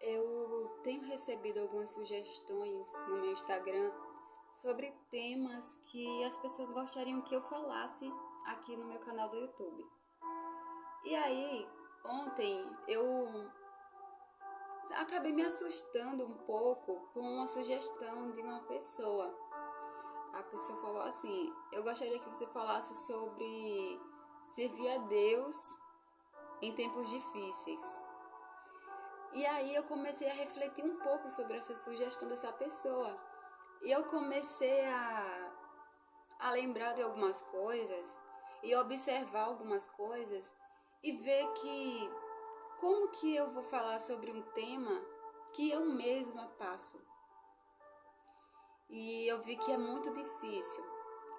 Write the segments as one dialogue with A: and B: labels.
A: Eu tenho recebido algumas sugestões no meu Instagram sobre temas que as pessoas gostariam que eu falasse aqui no meu canal do YouTube. E aí, ontem eu acabei me assustando um pouco com uma sugestão de uma pessoa. A pessoa falou assim: eu gostaria que você falasse sobre servir a Deus em tempos difíceis. E aí eu comecei a refletir um pouco sobre essa sugestão dessa pessoa. E eu comecei a lembrar de algumas coisas e observar algumas coisas e ver que como que eu vou falar sobre um tema que eu mesma passo. E eu vi que é muito difícil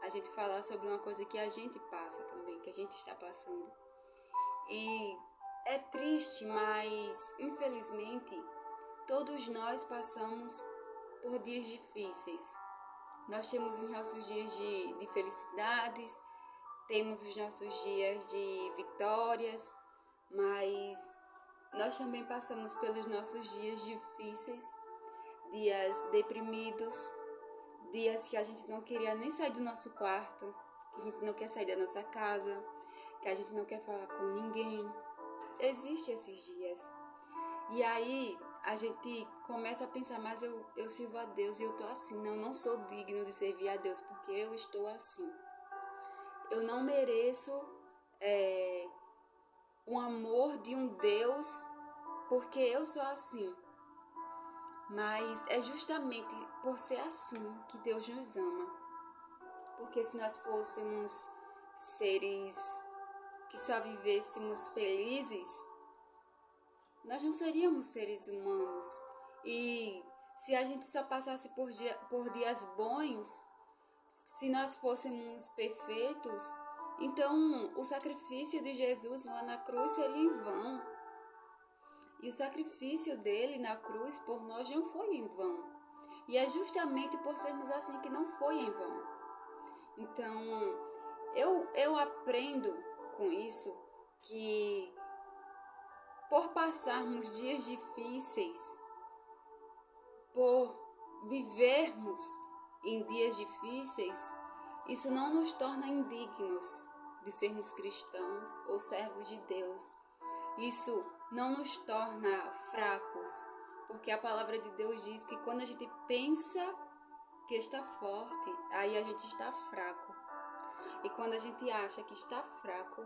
A: a gente falar sobre uma coisa que a gente passa também, que a gente está passando. E é triste, mas infelizmente todos nós passamos por dias difíceis. Nós temos os nossos dias de felicidades, temos os nossos dias de vitórias, mas nós também passamos pelos nossos dias difíceis, dias deprimidos, dias que a gente não queria nem sair do nosso quarto, que a gente não quer sair da nossa casa, que a gente não quer falar com ninguém. Existem esses dias. E aí a gente começa a pensar, mas eu sirvo a Deus e eu tô assim. Não sou digno de servir a Deus porque eu estou assim. Eu não mereço o amor de um Deus porque eu sou assim. Mas é justamente por ser assim que Deus nos ama. Porque se nós fôssemos seres que só vivêssemos felizes, nós não seríamos seres humanos. E se a gente só passasse por dias bons, se nós fôssemos perfeitos, então o sacrifício de Jesus lá na cruz seria em vão. E o sacrifício dele na cruz por nós não foi em vão. E é justamente por sermos assim que não foi em vão. Então, eu aprendo com isso que por passarmos dias difíceis, por vivermos em dias difíceis, isso não nos torna indignos de sermos cristãos ou servos de Deus. Isso não nos torna fracos, porque a palavra de Deus diz que quando a gente pensa que está forte, aí a gente está fraco. E quando a gente acha que está fraco,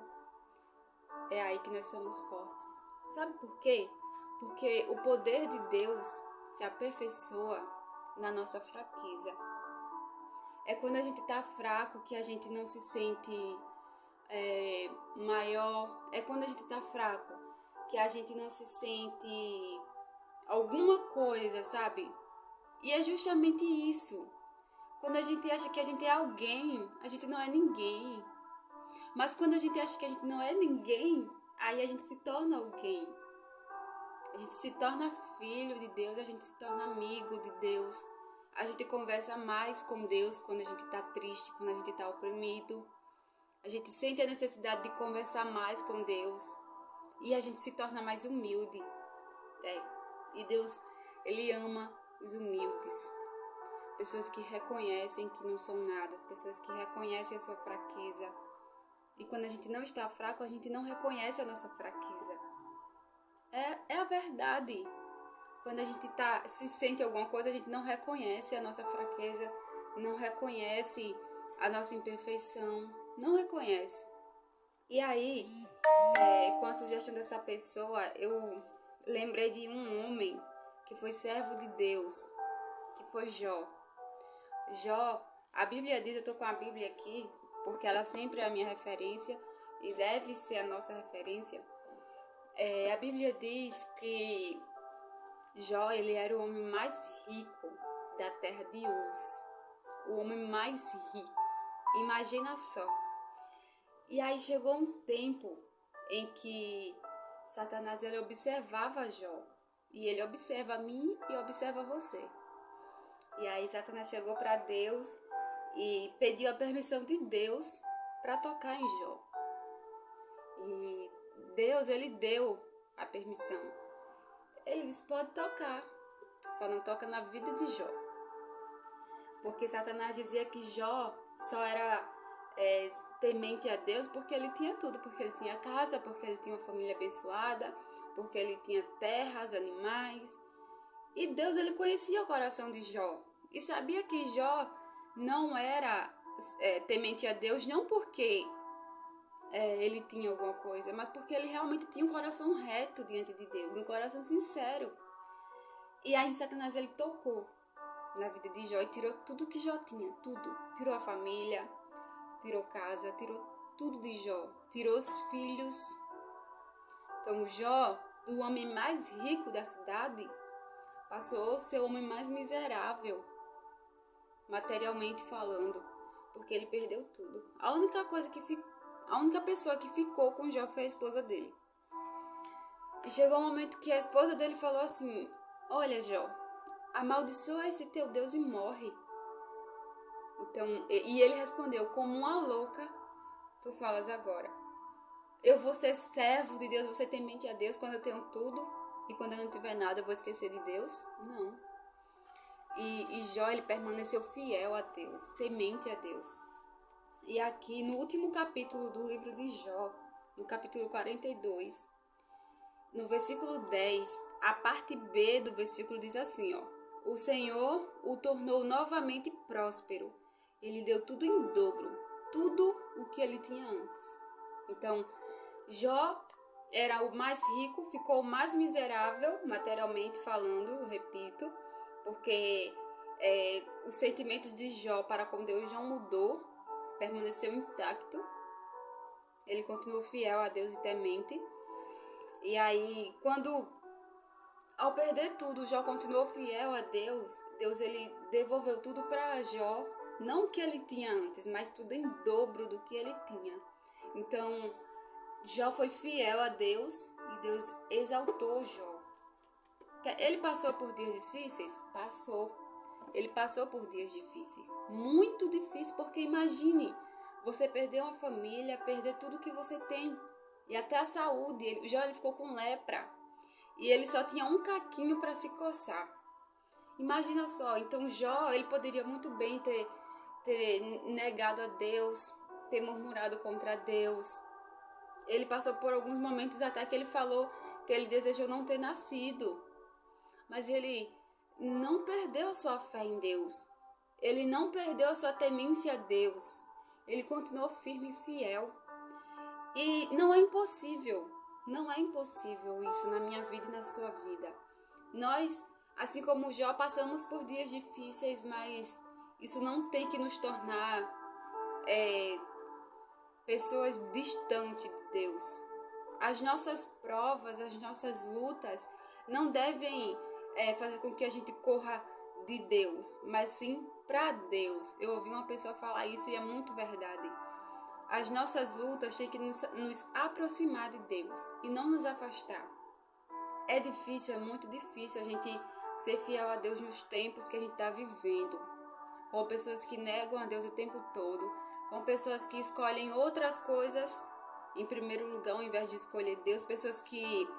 A: é aí que nós somos fortes. Sabe por quê? Porque o poder de Deus se aperfeiçoa na nossa fraqueza. É quando a gente está fraco que a gente não se sente maior. É quando a gente está fraco que a gente não se sente alguma coisa, sabe? E é justamente isso. Quando a gente acha que a gente é alguém, a gente não é ninguém. Mas quando a gente acha que a gente não é ninguém, aí a gente se torna alguém. A gente se torna filho de Deus, a gente se torna amigo de Deus. A gente conversa mais com Deus quando a gente está triste, quando a gente está oprimido. A gente sente a necessidade de conversar mais com Deus. E a gente se torna mais humilde. E Deus, Ele ama os humildes. Pessoas que reconhecem que não são nada, pessoas que reconhecem a sua fraqueza. E quando a gente não está fraco, a gente não reconhece a nossa fraqueza. É a verdade. Quando a gente se sente alguma coisa, a gente não reconhece a nossa fraqueza, não reconhece a nossa imperfeição, não reconhece. E aí, com a sugestão dessa pessoa, eu lembrei de um homem que foi servo de Deus, que foi Jó. Jó, a Bíblia diz, eu estou com a Bíblia aqui, porque ela sempre é a minha referência e deve ser a nossa referência. A Bíblia diz que Jó, ele era o homem mais rico da terra de Uz. O homem mais rico. Imagina só. E aí chegou um tempo em que Satanás ele observava Jó. E ele observa a mim e observa você. E aí Satanás chegou para Deus e pediu a permissão de Deus para tocar em Jó. E Deus, ele deu a permissão. ele disse, pode tocar. Só não toca na vida de Jó. Porque Satanás dizia que Jó só era temente a Deus porque ele tinha tudo. Porque ele tinha casa, porque ele tinha uma família abençoada, porque ele tinha terras, animais. E Deus, ele conhecia o coração de Jó. E sabia que Jó não era temente a Deus, não porque ele tinha alguma coisa, mas porque ele realmente tinha um coração reto diante de Deus, um coração sincero. E aí Satanás, ele tocou na vida de Jó e tirou tudo que Jó tinha, tudo. Tirou a família, tirou casa, tirou tudo de Jó, tirou os filhos. Então Jó, do homem mais rico da cidade, passou a ser o homem mais miserável, materialmente falando, porque ele perdeu tudo. A única pessoa que ficou com Jó foi a esposa dele. E chegou um momento que a esposa dele falou assim, olha Jó, amaldiçoa esse teu Deus e morre. Então, e ele respondeu, como uma louca, tu falas agora. Eu vou ser servo de Deus, vou ser temente a Deus quando eu tenho tudo, e quando eu não tiver nada eu vou esquecer de Deus? Não. E Jó, ele permaneceu fiel a Deus, temente a Deus. E aqui no último capítulo do livro de Jó, no capítulo 42, no versículo 10, a parte B do versículo diz assim, ó. O Senhor o tornou novamente próspero. Ele deu tudo em dobro, tudo o que ele tinha antes. Então, Jó era o mais rico, ficou o mais miserável, materialmente falando, eu repito, porque os sentimentos de Jó para com Deus não mudou, permaneceu intacto. Ele continuou fiel a Deus e temente. E aí, ao perder tudo, Jó continuou fiel a Deus. Deus, ele devolveu tudo para Jó, não o que ele tinha antes, mas tudo em dobro do que ele tinha. Então, Jó foi fiel a Deus e Deus exaltou Jó. Ele passou por dias difíceis? Passou. Ele passou por dias difíceis. Muito difíceis, porque imagine, você perder uma família, perder tudo que você tem. E até a saúde. Jó, ele ficou com lepra. E ele só tinha um caquinho para se coçar. Imagina só. Então Jó, ele poderia muito bem ter negado a Deus, ter murmurado contra Deus. Ele passou por alguns momentos até que ele falou que ele desejou não ter nascido. Mas ele não perdeu a sua fé em Deus. Ele não perdeu a sua temência a Deus. Ele continuou firme e fiel. E não é impossível isso na minha vida e na sua vida. Nós, assim como Jó, passamos por dias difíceis, mas isso não tem que nos tornar pessoas distantes de Deus. As nossas provas, as nossas lutas não devem fazer com que a gente corra de Deus, mas sim para Deus. Eu ouvi uma pessoa falar isso e é muito verdade. As nossas lutas têm que nos aproximar de Deus e não nos afastar. É difícil, é muito difícil a gente ser fiel a Deus nos tempos que a gente está vivendo. Com pessoas que negam a Deus o tempo todo, com pessoas que escolhem outras coisas em primeiro lugar ao invés de escolher Deus, pessoas que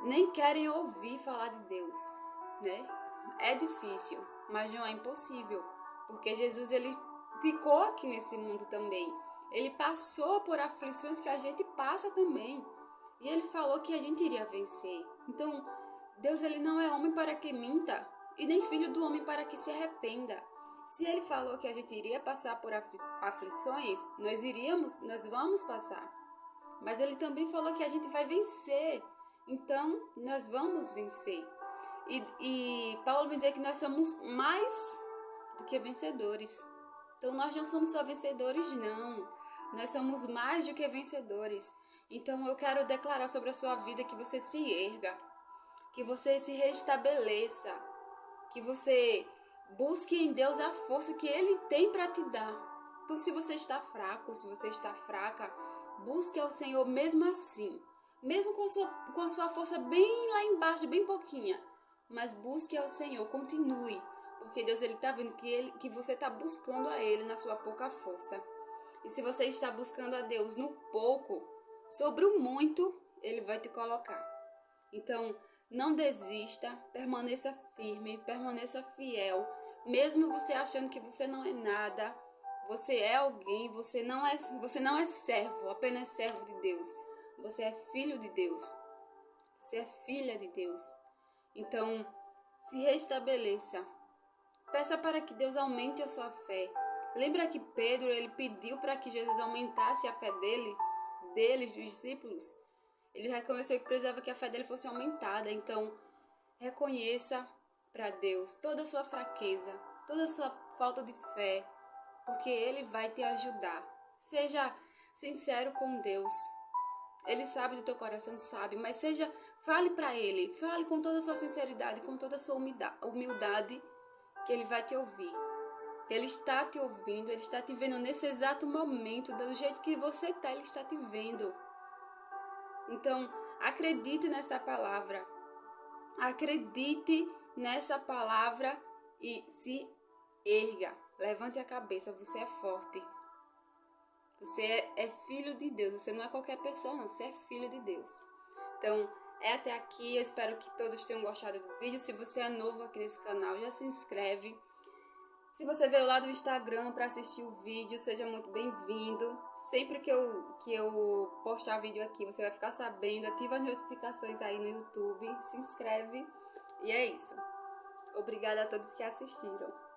A: nem querem ouvir falar de Deus, né? É difícil, mas não é impossível, porque Jesus, ele ficou aqui nesse mundo também. Ele passou por aflições que a gente passa também. E ele falou que a gente iria vencer. Então, Deus, ele não é homem para que minta, e nem filho do homem para que se arrependa. Se ele falou que a gente iria passar por aflições, nós vamos passar. Mas ele também falou que a gente vai vencer. Então, nós vamos vencer. E Paulo vai dizer que nós somos mais do que vencedores. Então, nós não somos só vencedores, não. Nós somos mais do que vencedores. Então, eu quero declarar sobre a sua vida que você se erga, que você se restabeleça, que você busque em Deus a força que Ele tem para te dar. Então, se você está fraco, se você está fraca, busque ao Senhor mesmo assim, mesmo com a sua força bem lá embaixo, bem pouquinha. Mas busque ao Senhor, continue, porque Deus, ele está vendo que você está buscando a Ele na sua pouca força. E se você está buscando a Deus no pouco, sobre o muito, Ele vai te colocar. Então, Não desista, permaneça firme, permaneça fiel. Mesmo você achando que você não é nada, você é alguém, você não é servo, apenas servo de Deus. Você é filho de Deus. Você é filha de Deus. Então, se restabeleça. Peça para que Deus aumente a sua fé. Lembra que Pedro, ele pediu para que Jesus aumentasse a fé deles, dos discípulos? Ele reconheceu que precisava que a fé dele fosse aumentada. Então, reconheça para Deus toda a sua fraqueza, toda a sua falta de fé, porque Ele vai te ajudar. Seja sincero com Deus. Ele sabe do teu coração, sabe, mas fale para Ele, fale com toda a sua sinceridade, com toda a sua humildade, que Ele vai te ouvir. Ele está te ouvindo, Ele está te vendo nesse exato momento, do jeito que você está, Ele está te vendo. Então, acredite nessa palavra. Acredite nessa palavra e se erga. Levante a cabeça, você é forte. Você é filho de Deus, você não é qualquer pessoa, não, você é filho de Deus. Então, é até aqui, eu espero que todos tenham gostado do vídeo. Se você é novo aqui nesse canal, já se inscreve. Se você veio lá do Instagram para assistir o vídeo, seja muito bem-vindo. Sempre que eu postar vídeo aqui, você vai ficar sabendo. Ativa as notificações aí no YouTube, se inscreve. E é isso. Obrigada a todos que assistiram.